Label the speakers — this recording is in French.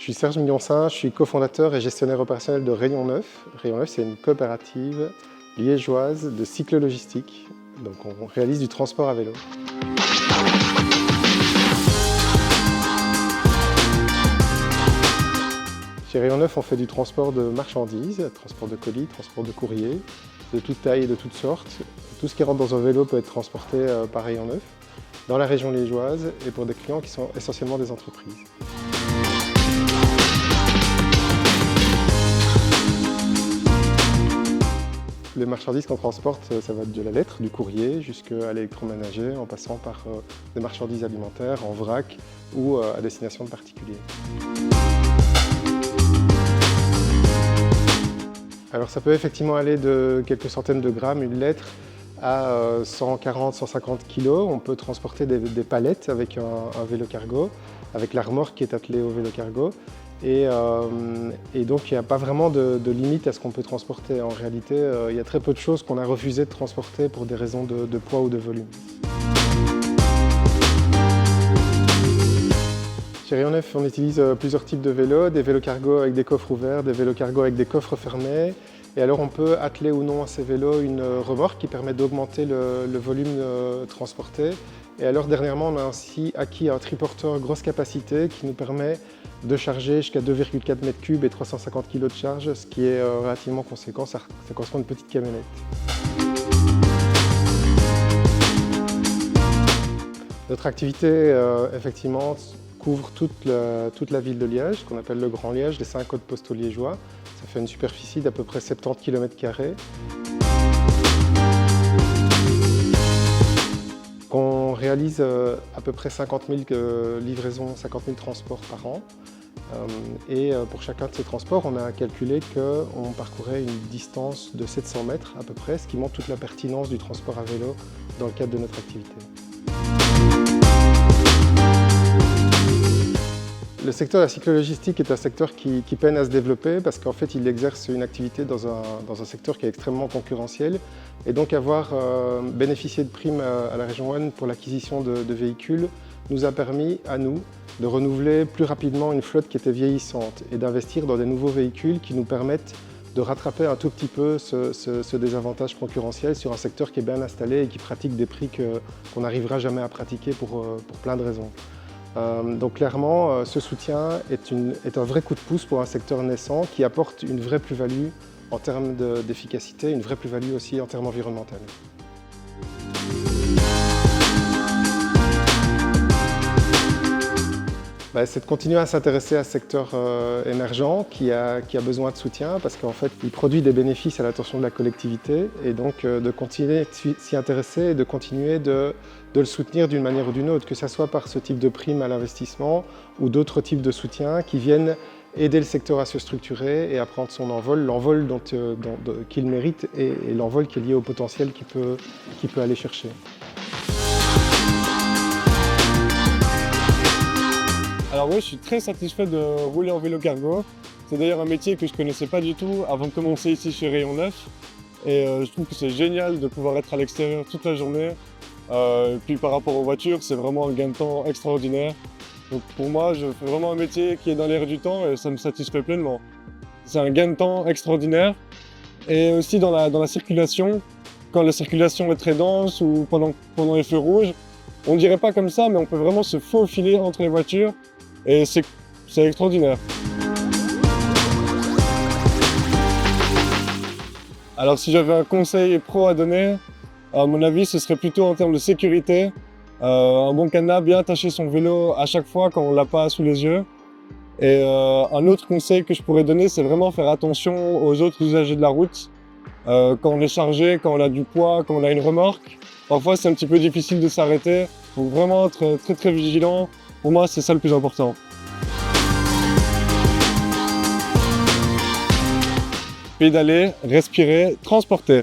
Speaker 1: suis Serge Mignonsin, je suis cofondateur et gestionnaire opérationnel de Rayon 9. Rayon 9, c'est une coopérative liégeoise de cyclo-logistique. Donc on réalise du transport à vélo. Chez Rayon 9, on fait du transport de marchandises, transport de colis, transport de courrier, de toute taille et de toutes sortes. Tout ce qui rentre dans un vélo peut être transporté par Rayon 9, dans la région liégeoise et pour des clients qui sont essentiellement des entreprises. Les marchandises qu'on transporte, ça va de la lettre, du courrier, jusqu'à l'électroménager, en passant par des marchandises alimentaires en vrac ou à destination de particuliers. Alors ça peut effectivement aller de quelques centaines de grammes, une lettre, à 140-150 kg. On peut transporter des palettes avec un vélo cargo, avec la remorque qui est attelée au vélo cargo. Et donc il n'y a pas vraiment de limite à ce qu'on peut transporter. En réalité, il y a très peu de choses qu'on a refusé de transporter pour des raisons de poids ou de volume. Chez Rayon 9, on utilise plusieurs types de vélos, des vélos cargo avec des coffres ouverts, des vélos cargo avec des coffres fermés. Et alors on peut atteler ou non à ces vélos une remorque qui permet d'augmenter le volume transporté. Et alors dernièrement, on a ainsi acquis un triporteur grosse capacité qui nous permet de charger jusqu'à 2,4 m3 et 350 kg de charge, ce qui est relativement conséquent, ça correspond à une petite camionnette. Notre activité, effectivement, couvre toute la ville de Liège, qu'on appelle le Grand Liège, les 5 codes postaux liégeois. Ça fait une superficie d'à peu près 70 km². On réalise à peu près 50 000 livraisons, 50 000 transports par an. Et pour chacun de ces transports, on a calculé qu'on parcourait une distance de 700 mètres à peu près, ce qui montre toute la pertinence du transport à vélo dans le cadre de notre activité. Le secteur de la cyclo-logistique est un secteur qui peine à se développer parce qu'en fait il exerce une activité dans un secteur qui est extrêmement concurrentiel et donc avoir bénéficié de primes à la région One pour l'acquisition de véhicules nous a permis à nous de renouveler plus rapidement une flotte qui était vieillissante et d'investir dans des nouveaux véhicules qui nous permettent de rattraper un tout petit peu ce désavantage concurrentiel sur un secteur qui est bien installé et qui pratique des prix qu'on n'arrivera jamais à pratiquer pour plein de raisons. Donc clairement, ce soutien est un vrai coup de pouce pour un secteur naissant qui apporte une vraie plus-value en termes d'efficacité, une vraie plus-value aussi en termes environnementaux. C'est de continuer à s'intéresser à ce secteur émergent qui a besoin de soutien parce qu'en fait, il produit des bénéfices à l'attention de la collectivité et donc de continuer de s'y intéresser et de continuer de le soutenir d'une manière ou d'une autre, que ce soit par ce type de prime à l'investissement ou d'autres types de soutien qui viennent aider le secteur à se structurer et à prendre son envol, l'envol qu'il mérite et l'envol qui est lié au potentiel qu'il peut aller chercher.
Speaker 2: Alors moi je suis très satisfait de rouler en vélo cargo. C'est d'ailleurs un métier que je ne connaissais pas du tout avant de commencer ici chez Rayon 9. Et je trouve que c'est génial de pouvoir être à l'extérieur toute la journée. Et puis par rapport aux voitures, c'est vraiment un gain de temps extraordinaire. Donc pour moi, je fais vraiment un métier qui est dans l'air du temps et ça me satisfait pleinement. C'est un gain de temps extraordinaire. Et aussi dans la circulation, quand la circulation est très dense ou pendant les feux rouges, on ne dirait pas comme ça, mais on peut vraiment se faufiler entre les voitures. Et c'est extraordinaire. Alors si j'avais un conseil pro à donner, à mon avis ce serait plutôt en termes de sécurité. Un bon cadenas, bien attacher son vélo à chaque fois quand on ne l'a pas sous les yeux. Et un autre conseil que je pourrais donner, c'est vraiment faire attention aux autres usagers de la route. Quand on est chargé, quand on a du poids, quand on a une remorque, parfois c'est un petit peu difficile de s'arrêter. Il faut vraiment être très très vigilant. Pour moi, c'est ça le plus important. Pédaler, respirer, transporter.